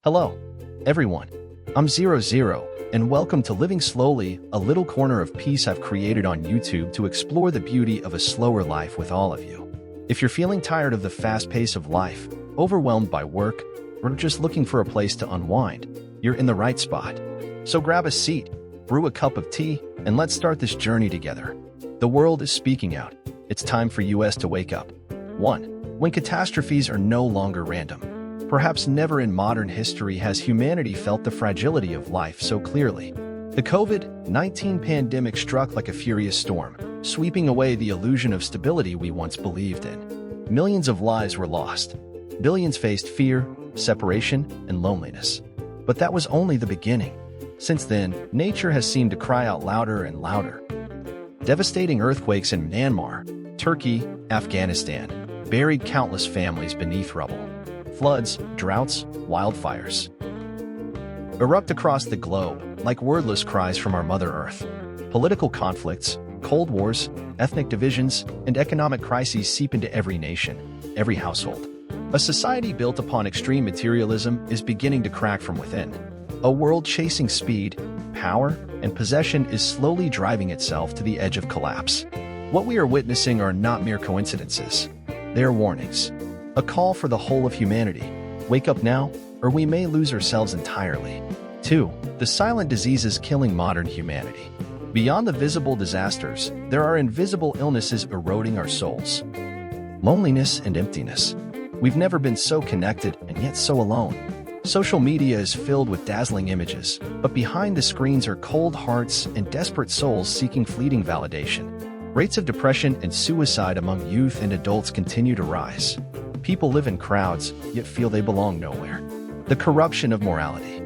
Hello, everyone. I'm Zero Zero, and welcome to Living Slowly, a little corner of peace I've created on YouTube to explore the beauty of a slower life with all of you. If you're feeling tired of the fast pace of life, overwhelmed by work, or just looking for a place to unwind, you're in the right spot. So grab a seat, brew a cup of tea, and let's start this journey together. The world is speaking out. It's time for us to wake up. 1. When catastrophes are no longer random. Perhaps never in modern history has humanity felt the fragility of life so clearly. The COVID-19 pandemic struck like a furious storm, sweeping away the illusion of stability we once believed in. Millions of lives were lost. Billions faced fear, separation, and loneliness. But that was only the beginning. Since then, nature has seemed to cry out louder and louder. Devastating earthquakes in Myanmar, Turkey, Afghanistan buried countless families beneath rubble. Floods, droughts, wildfires erupt across the globe like wordless cries from our Mother Earth. Political conflicts, cold wars, ethnic divisions, and economic crises seep into every nation, every household. A society built upon extreme materialism is beginning to crack from within. A world chasing speed, power, and possession is slowly driving itself to the edge of collapse. What we are witnessing are not mere coincidences. They are warnings. A call for the whole of humanity. Wake up now, or we may lose ourselves entirely. 2. The silent diseases killing modern humanity. Beyond the visible disasters, there are invisible illnesses eroding our souls. Loneliness and emptiness. We've never been so connected and yet so alone. Social media is filled with dazzling images, but behind the screens are cold hearts and desperate souls seeking fleeting validation. Rates of depression and suicide among youth and adults continue to rise. People live in crowds, yet feel they belong nowhere. The corruption of morality.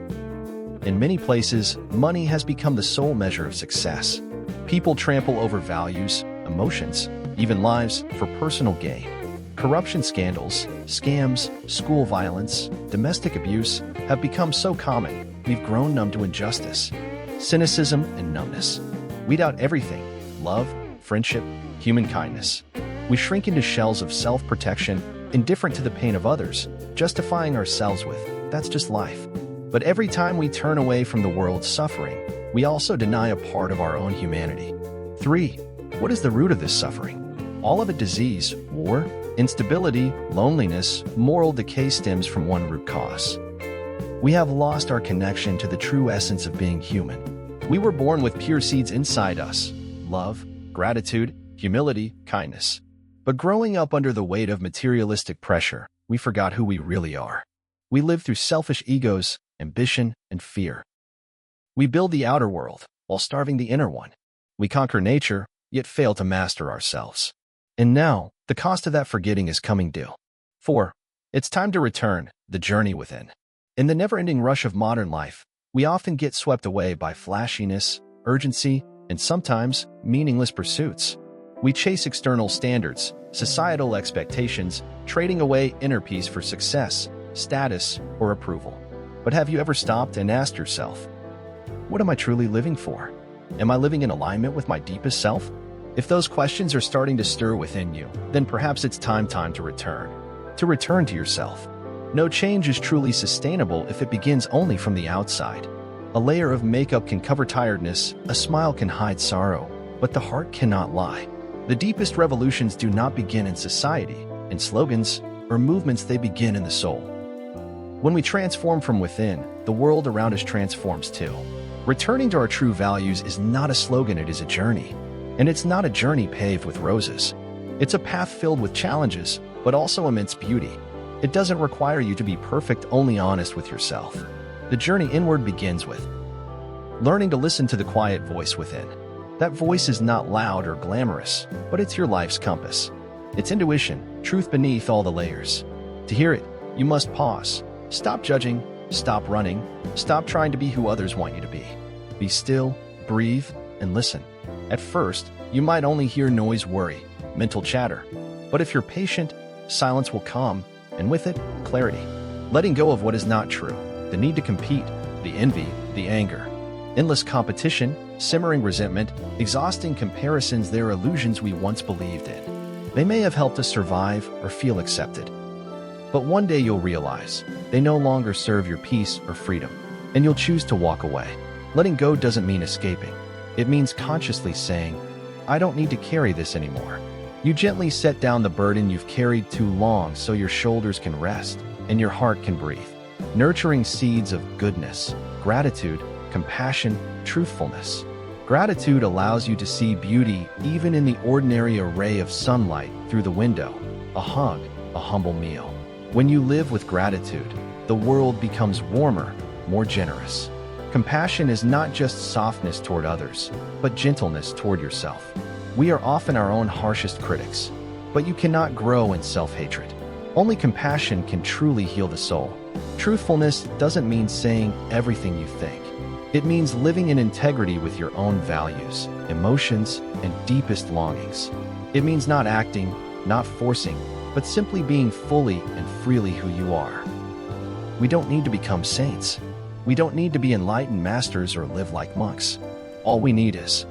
In many places, money has become the sole measure of success. People trample over values, emotions, even lives for personal gain. Corruption scandals, scams, school violence, domestic abuse have become so common, we've grown numb to injustice. Cynicism and numbness. We doubt everything: love, friendship, human kindness. We shrink into shells of self-protection, indifferent to the pain of others, justifying ourselves with, "That's just life." But every time we turn away from the world's suffering, we also deny a part of our own humanity. 3. What is the root of this suffering? All of it: disease, war, instability, loneliness, moral decay stems from one root cause. We have lost our connection to the true essence of being human. We were born with pure seeds inside us: love, gratitude, humility, kindness. But growing up under the weight of materialistic pressure, we forgot who we really are. We live through selfish egos, ambition, and fear. We build the outer world while starving the inner one. We conquer nature, yet fail to master ourselves. And now, the cost of that forgetting is coming due. 4. It's time to return, the journey within. In the never-ending rush of modern life, we often get swept away by flashiness, urgency, and sometimes meaningless pursuits. We chase external standards, societal expectations, trading away inner peace for success, status, or approval. But have you ever stopped and asked yourself, what am I truly living for? Am I living in alignment with my deepest self? If those questions are starting to stir within you, then perhaps it's time to return. To return to yourself. No change is truly sustainable if it begins only from the outside. A layer of makeup can cover tiredness, a smile can hide sorrow, but the heart cannot lie. The deepest revolutions do not begin in society, in slogans, or movements. They begin in the soul. When we transform from within, the world around us transforms too. Returning to our true values is not a slogan, it is a journey. And it's not a journey paved with roses. It's a path filled with challenges, but also immense beauty. It doesn't require you to be perfect, only honest with yourself. The journey inward begins with learning to listen to the quiet voice within. That voice is not loud or glamorous, but it's your life's compass. It's intuition, truth beneath all the layers. To hear it, you must pause. Stop judging, stop running, stop trying to be who others want you to be. Be still, breathe, and listen. At first, you might only hear noise, worry, mental chatter. But if you're patient, silence will come, and with it, clarity. Letting go of what is not true, the need to compete, the envy, the anger. Endless competition, simmering resentment, exhausting comparisons. They're illusions we once believed in. They may have helped us survive or feel accepted. But one day you'll realize they no longer serve your peace or freedom, and you'll choose to walk away. Letting go doesn't mean escaping. It means consciously saying, I don't need to carry this anymore. You gently set down the burden you've carried too long so your shoulders can rest and your heart can breathe. Nurturing seeds of goodness, gratitude, compassion, truthfulness. Gratitude allows you to see beauty even in the ordinary array of sunlight through the window, a hug, a humble meal. When you live with gratitude, the world becomes warmer, more generous. Compassion is not just softness toward others, but gentleness toward yourself. We are often our own harshest critics, but you cannot grow in self-hatred. Only compassion can truly heal the soul. Truthfulness doesn't mean saying everything you think. It means living in integrity with your own values, emotions, and deepest longings. It means not acting, not forcing, but simply being fully and freely who you are. We don't need to become saints. We don't need to be enlightened masters or live like monks. All we need is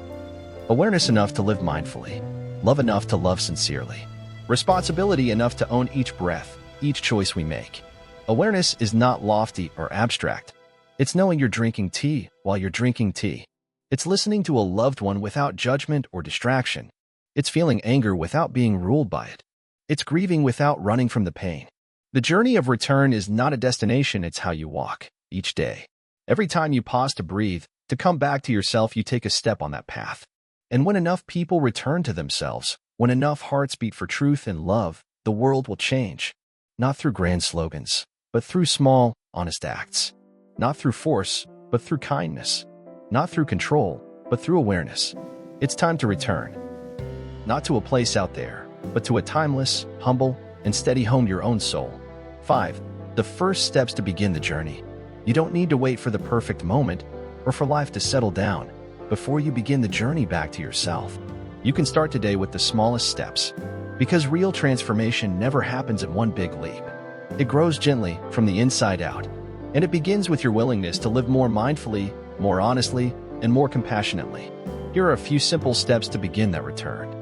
awareness enough to live mindfully, love enough to love sincerely, responsibility enough to own each breath, each choice we make. Awareness is not lofty or abstract. It's knowing you're drinking tea while you're drinking tea. It's listening to a loved one without judgment or distraction. It's feeling anger without being ruled by it. It's grieving without running from the pain. The journey of return is not a destination, it's how you walk, each day. Every time you pause to breathe, to come back to yourself, you take a step on that path. And when enough people return to themselves, when enough hearts beat for truth and love, the world will change. Not through grand slogans, but through small, honest acts. Not through force, but through kindness. Not through control, but through awareness. It's time to return. Not to a place out there, but to a timeless, humble, and steady home to your own soul. 5. The first steps to begin the journey. You don't need to wait for the perfect moment or for life to settle down before you begin the journey back to yourself. You can start today with the smallest steps, because real transformation never happens in one big leap. It grows gently from the inside out, and it begins with your willingness to live more mindfully, more honestly, and more compassionately. Here are a few simple steps to begin that return.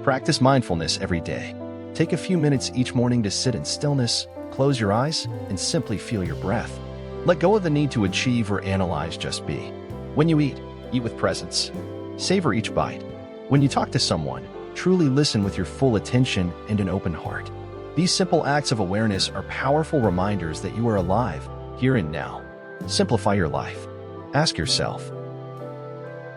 Practice mindfulness every day. Take a few minutes each morning to sit in stillness, close your eyes, and simply feel your breath. Let go of the need to achieve or analyze, just be. When you eat, eat with presence. Savor each bite. When you talk to someone, truly listen with your full attention and an open heart. These simple acts of awareness are powerful reminders that you are alive, here and now. Simplify your life. Ask yourself,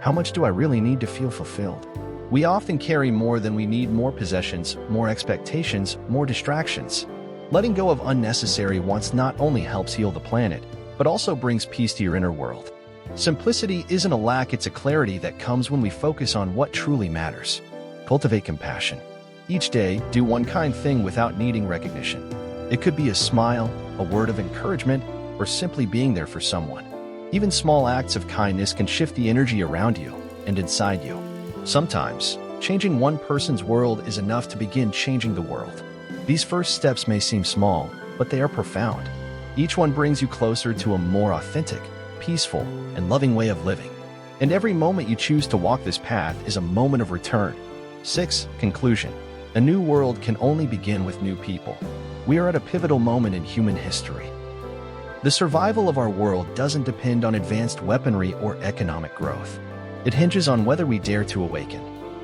how much do I really need to feel fulfilled? We often carry more than we need: more possessions, more expectations, more distractions. Letting go of unnecessary wants not only helps heal the planet, but also brings peace to your inner world. Simplicity isn't a lack, it's a clarity that comes when we focus on what truly matters. Cultivate compassion. Each day, do one kind thing without needing recognition. It could be a smile, a word of encouragement, or simply being there for someone. Even small acts of kindness can shift the energy around you and inside you. Sometimes, changing one person's world is enough to begin changing the world. These first steps may seem small, but they are profound. Each one brings you closer to a more authentic, peaceful, and loving way of living. And every moment you choose to walk this path is a moment of return. 6. Conclusion. A new world can only begin with new people. We are at a pivotal moment in human history. The survival of our world doesn't depend on advanced weaponry or economic growth. It hinges on whether we dare to awaken.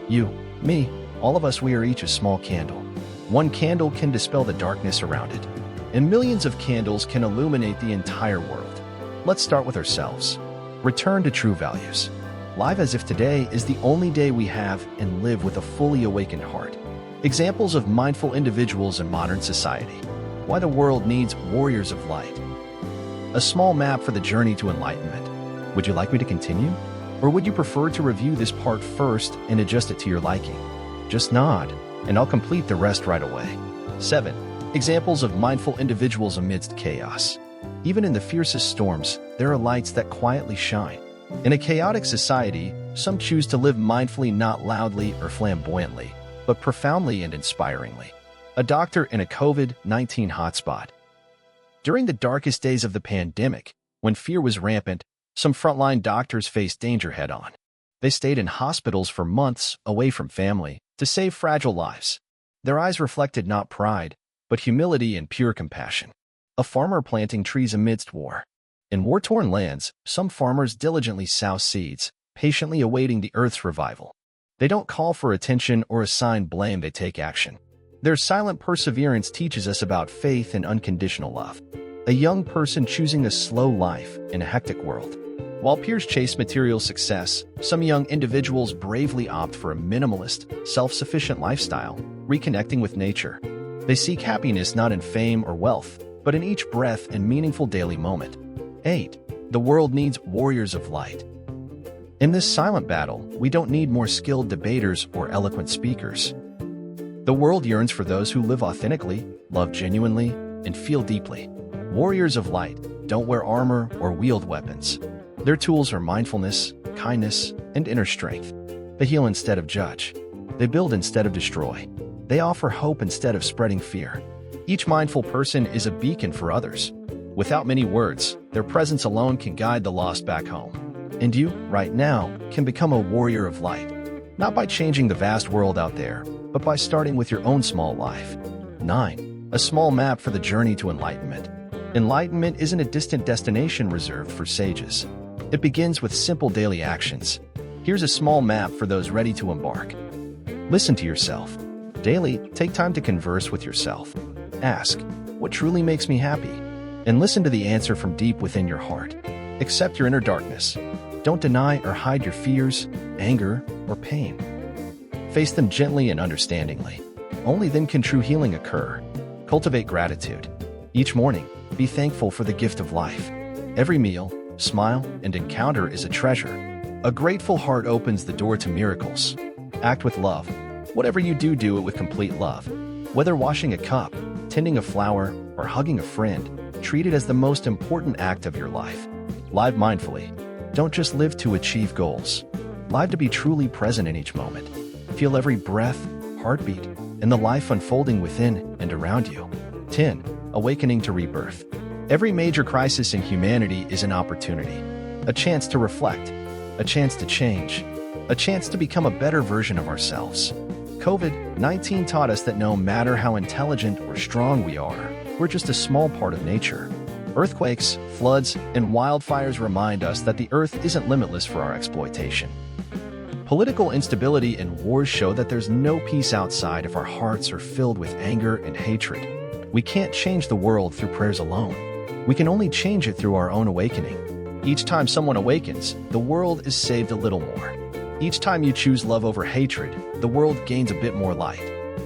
You, me, all of us, we are each a small candle. One candle can dispel the darkness around it, and millions of candles can illuminate the entire world. Let's start with ourselves. Return to true values. Live as if today is the only day we have, and live with a fully awakened heart. Examples of mindful individuals in modern society. Why the world needs warriors of light. A small map for the journey to enlightenment. Would you like me to continue? Or would you prefer to review this part first and adjust it to your liking? Just nod, and I'll complete the rest right away. 7. Examples of mindful individuals amidst chaos. Even in the fiercest storms, there are lights that quietly shine. In a chaotic society, some choose to live mindfully, not loudly or flamboyantly, but profoundly and inspiringly. A doctor in a COVID-19 hotspot. During the darkest days of the pandemic, when fear was rampant, some frontline doctors faced danger head-on. They stayed in hospitals for months, away from family, to save fragile lives. Their eyes reflected not pride, but humility and pure compassion. A farmer planting trees amidst war. In war-torn lands, some farmers diligently sow seeds, patiently awaiting the earth's revival. They don't call for attention or assign blame, they take action. Their silent perseverance teaches us about faith and unconditional love. A young person choosing a slow life in a hectic world. While peers chase material success, some young individuals bravely opt for a minimalist, self-sufficient lifestyle, reconnecting with nature. They seek happiness not in fame or wealth, but in each breath and meaningful daily moment. 8. The world needs warriors of light. In this silent battle, we don't need more skilled debaters or eloquent speakers. The world yearns for those who live authentically, love genuinely, and feel deeply. Warriors of light don't wear armor or wield weapons. Their tools are mindfulness, kindness, and inner strength. They heal instead of judge. They build instead of destroy. They offer hope instead of spreading fear. Each mindful person is a beacon for others. Without many words, their presence alone can guide the lost back home. And you, right now, can become a warrior of light. Not by changing the vast world out there, but by starting with your own small life. 9. A small map for the journey to enlightenment. Enlightenment isn't a distant destination reserved for sages. It begins with simple daily actions. Here's a small map for those ready to embark. Listen to yourself. Daily, take time to converse with yourself. Ask, what truly makes me happy? And listen to the answer from deep within your heart. Accept your inner darkness. Don't deny or hide your fears, anger, or pain. Face them gently and understandingly. Only then can true healing occur. Cultivate gratitude. Each morning, be thankful for the gift of life. Every meal, smile, and encounter is a treasure. A grateful heart opens the door to miracles. Act with love. Whatever you do, do it with complete love. Whether washing a cup, tending a flower, or hugging a friend, treat it as the most important act of your life. Live mindfully. Don't just live to achieve goals. Live to be truly present in each moment. Feel every breath, heartbeat, and the life unfolding within and around you. 10. Awakening to rebirth. Every major crisis in humanity is an opportunity. A chance to reflect. A chance to change. A chance to become a better version of ourselves. COVID-19 taught us that no matter how intelligent or strong we are, we're just a small part of nature. Earthquakes, floods, and wildfires remind us that the earth isn't limitless for our exploitation. Political instability and wars show that there's no peace outside if our hearts are filled with anger and hatred. We can't change the world through prayers alone. We can only change it through our own awakening. Each time someone awakens, the world is saved a little more. Each time you choose love over hatred, the world gains a bit more light.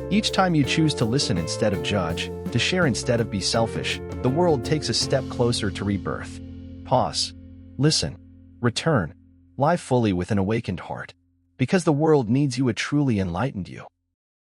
Each time you choose to listen instead of judge, to share instead of be selfish, the world takes a step closer to rebirth. Pause. Listen. Return. Live fully with an awakened heart. Because the world needs you, it truly enlightened you.